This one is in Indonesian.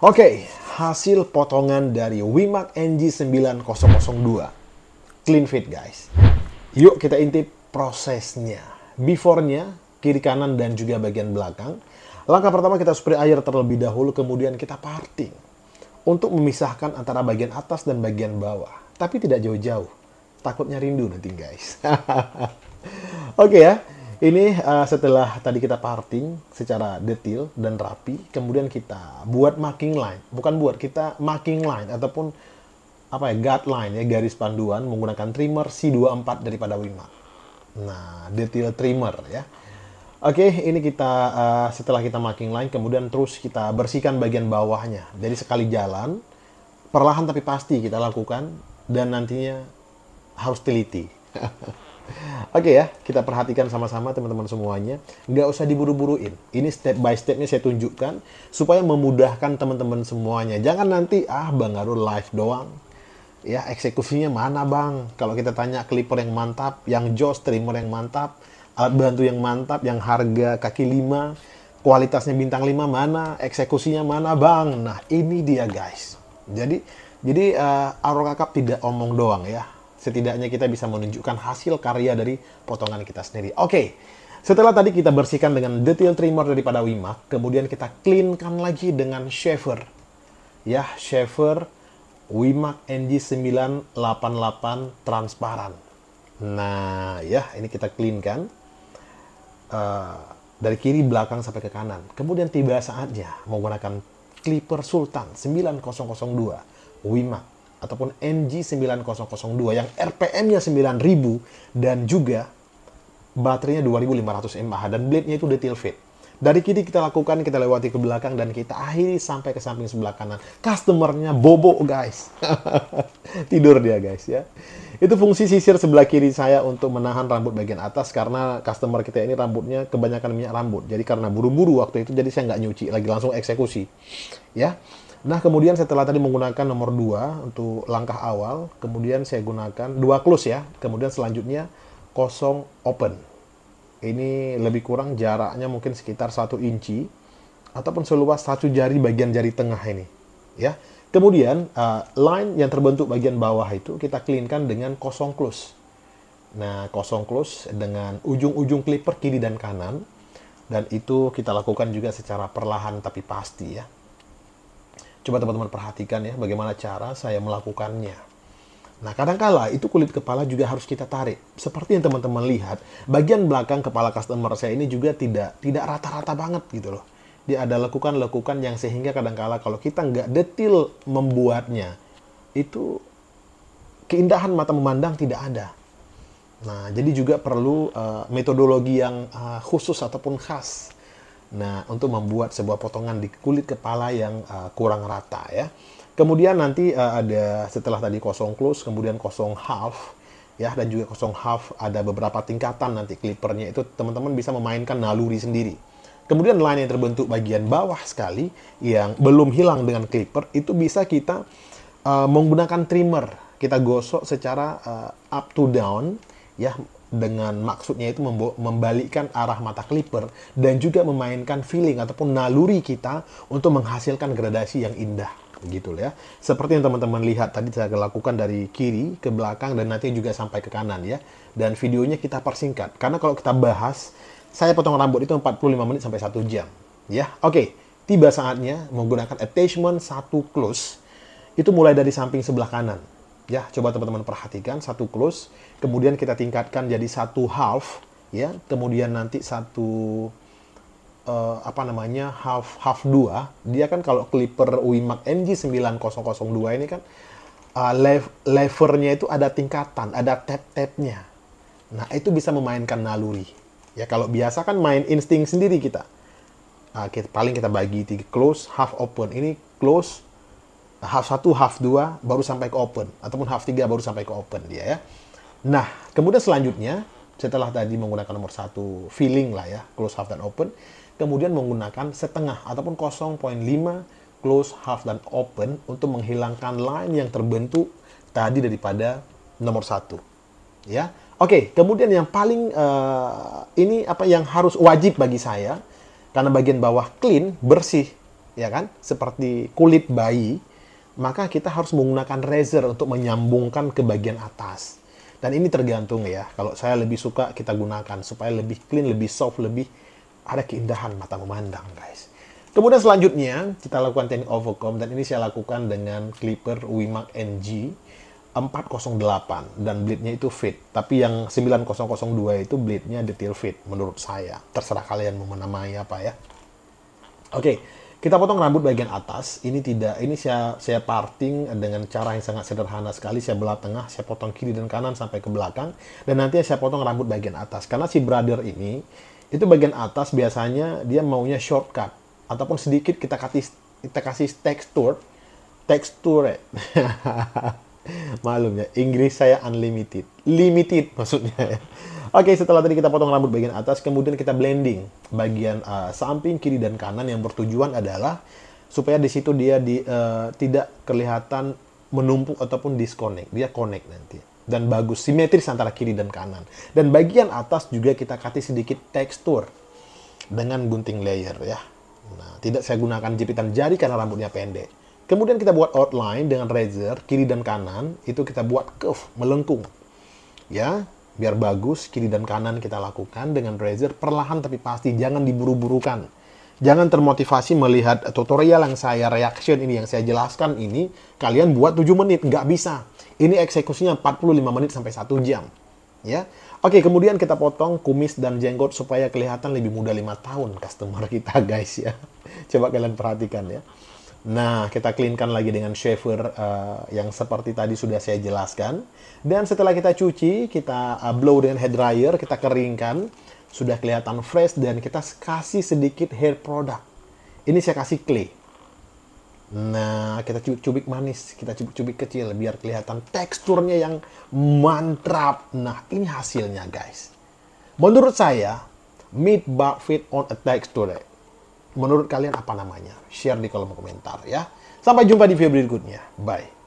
Oke, hasil potongan dari WiMAX NG9002 clean fit guys. Yuk kita intip prosesnya. Before-nya, kiri kanan dan juga bagian belakang. Langkah pertama kita spray air terlebih dahulu, kemudian kita parting untuk memisahkan antara bagian atas dan bagian bawah. Tapi tidak jauh-jauh, takutnya rindu nanti guys. Oke ya. Ini setelah tadi kita parting secara detail dan rapi, kemudian kita buat marking line. Bukan buat, kita marking line ataupun apa ya, guideline ya, garis panduan menggunakan trimmer C24 daripada WiMAX. Nah, detail trimmer ya. Oke, ini kita setelah kita marking line, kemudian terus kita bersihkan bagian bawahnya. Jadi sekali jalan, perlahan tapi pasti kita lakukan dan nantinya harus teliti. Oke ya, kita perhatikan sama-sama teman-teman semuanya. Nggak usah diburu-buruin. Ini step by stepnya saya tunjukkan supaya memudahkan teman-teman semuanya. Jangan nanti, Bang Arul live doang. Ya, eksekusinya mana Bang? Kalau kita tanya clipper yang mantap, yang jos, trimmer yang mantap, alat bantu yang mantap, yang harga kaki 5, kualitasnya bintang 5 mana, eksekusinya mana Bang? Nah, ini dia guys. Jadi Aura Cup tidak omong doang ya. Setidaknya kita bisa menunjukkan hasil karya dari potongan kita sendiri. Oke, setelah tadi kita bersihkan dengan detail trimmer daripada WiMAX, kemudian kita cleankan lagi dengan shaver. Ya, shaver WiMAX NG988 transparan. Nah, ya, ini kita cleankan dari kiri belakang sampai ke kanan. Kemudian tiba saatnya menggunakan clipper Sultan 9002 WiMAX ataupun NG9002 yang RPM-nya 9000 dan juga baterainya 2500 mAh dan blade-nya itu detail fit. Dari kiri kita lakukan, kita lewati ke belakang dan kita akhiri sampai ke samping sebelah kanan. Customer-nya bobo guys. Tidur dia guys ya. Itu fungsi sisir sebelah kiri saya untuk menahan rambut bagian atas karena customer kita ini rambutnya kebanyakan minyak rambut. Jadi karena buru-buru waktu itu jadi saya nggak nyuci lagi, langsung eksekusi. Ya. Nah, kemudian setelah tadi menggunakan nomor 2 untuk langkah awal, kemudian saya gunakan 2 close ya. Kemudian selanjutnya kosong open. Ini lebih kurang jaraknya mungkin sekitar 1 inci ataupun seluas 1 jari bagian jari tengah ini, ya. Kemudian line yang terbentuk bagian bawah itu kita cleankan dengan kosong close. Nah, kosong close dengan ujung-ujung clipper kiri dan kanan, dan itu kita lakukan juga secara perlahan tapi pasti ya. Coba teman-teman perhatikan ya bagaimana cara saya melakukannya. Nah, kadangkala itu kulit kepala juga harus kita tarik. Seperti yang teman-teman lihat, bagian belakang kepala customer saya ini juga tidak rata-rata banget gitu loh. Dia ada lekukan-lekukan yang sehingga kadangkala kalau kita nggak detail membuatnya, itu keindahan mata memandang tidak ada. Nah, jadi juga perlu metodologi yang khusus ataupun khas. Nah, untuk membuat sebuah potongan di kulit kepala yang kurang rata ya. Kemudian nanti ada setelah tadi kosong close, kemudian kosong half ya, dan juga kosong half ada beberapa tingkatan nanti clippernya itu teman-teman bisa memainkan naluri sendiri. Kemudian line yang terbentuk bagian bawah sekali yang belum hilang dengan clipper itu bisa kita menggunakan trimmer. Kita gosok secara up to down ya, dengan maksudnya itu membalikkan arah mata clipper dan juga memainkan feeling ataupun naluri kita untuk menghasilkan gradasi yang indah gitu ya. Seperti yang teman-teman lihat tadi saya lakukan dari kiri ke belakang dan nanti juga sampai ke kanan ya. Dan videonya kita persingkat karena kalau kita bahas, saya potong rambut itu 45 menit sampai 1 jam ya. Oke, tiba saatnya menggunakan attachment 1 close itu mulai dari samping sebelah kanan. Ya, coba teman-teman perhatikan 1 close, kemudian kita tingkatkan jadi 1 half, ya, kemudian nanti 1 half 2. Dia kan kalau clipper WiMAX NG9002 ini kan levernya itu ada tingkatan, ada tab-tabnya. Nah, itu bisa memainkan naluri. Ya, kalau biasa kan main insting sendiri kita. Paling kita bagi 3 close, half open. Ini close, half 1, half 2, baru sampai ke open. Ataupun half 3 baru sampai ke open dia ya. Nah, kemudian selanjutnya, setelah tadi menggunakan nomor 1 feeling lah ya, close, half, dan open, kemudian menggunakan setengah ataupun 0,5 close, half, dan open untuk menghilangkan line yang terbentuk tadi daripada nomor 1. Ya. Oke, kemudian yang paling ini apa yang harus wajib bagi saya, karena bagian bawah clean, bersih. ya kan, seperti kulit bayi, maka kita harus menggunakan razor untuk menyambungkan ke bagian atas. Dan ini tergantung ya, kalau saya lebih suka kita gunakan supaya lebih clean, lebih soft, lebih ada keindahan mata memandang, guys. Kemudian selanjutnya kita lakukan teknik overcomb, dan ini saya lakukan dengan clipper Wimax NG 408 dan blade-nya itu fit. Tapi yang 9002 itu blade-nya detail fit menurut saya. Terserah kalian mau menamai apa ya. Oke, kita potong rambut bagian atas. Ini saya parting dengan cara yang sangat sederhana sekali. Saya belah tengah, saya potong kiri dan kanan sampai ke belakang, dan nanti saya potong rambut bagian atas. Karena si brother ini itu bagian atas biasanya dia maunya shortcut ataupun sedikit kita kasih tekstur ya. Malum ya, Inggris saya unlimited, limited maksudnya ya. Oke, setelah tadi kita potong rambut bagian atas, kemudian kita blending bagian samping, kiri dan kanan, yang bertujuan adalah supaya di situ dia tidak kelihatan menumpuk ataupun disconnect, dia connect nanti. Dan bagus, simetris antara kiri dan kanan. Dan bagian atas juga kita kasih sedikit tekstur dengan gunting layer ya. Nah, tidak saya gunakan jepitan jari karena rambutnya pendek. Kemudian kita buat outline dengan razor, kiri dan kanan, itu kita buat curve, melengkung. Ya, biar bagus, kiri dan kanan kita lakukan dengan razor, perlahan tapi pasti, jangan diburu-burukan. Jangan termotivasi melihat tutorial yang saya reaction ini, yang saya jelaskan ini, kalian buat 7 menit, nggak bisa. Ini eksekusinya 45 menit sampai 1 jam. Ya. Oke, kemudian kita potong kumis dan jenggot supaya kelihatan lebih muda 5 tahun customer kita, guys ya. Coba kalian perhatikan ya. Nah, kita cleankan lagi dengan shaver yang seperti tadi sudah saya jelaskan. Dan setelah kita cuci, kita blow dengan hair dryer, kita keringkan. Sudah kelihatan fresh, dan kita kasih sedikit hair product. Ini saya kasih clay. Nah, kita cubik manis, kita cubik kecil biar kelihatan teksturnya yang mantap. Nah, ini hasilnya, guys. Menurut saya, mid bar fit on a texture. Menurut kalian apa namanya? Share di kolom komentar ya. Sampai jumpa di video berikutnya. Bye.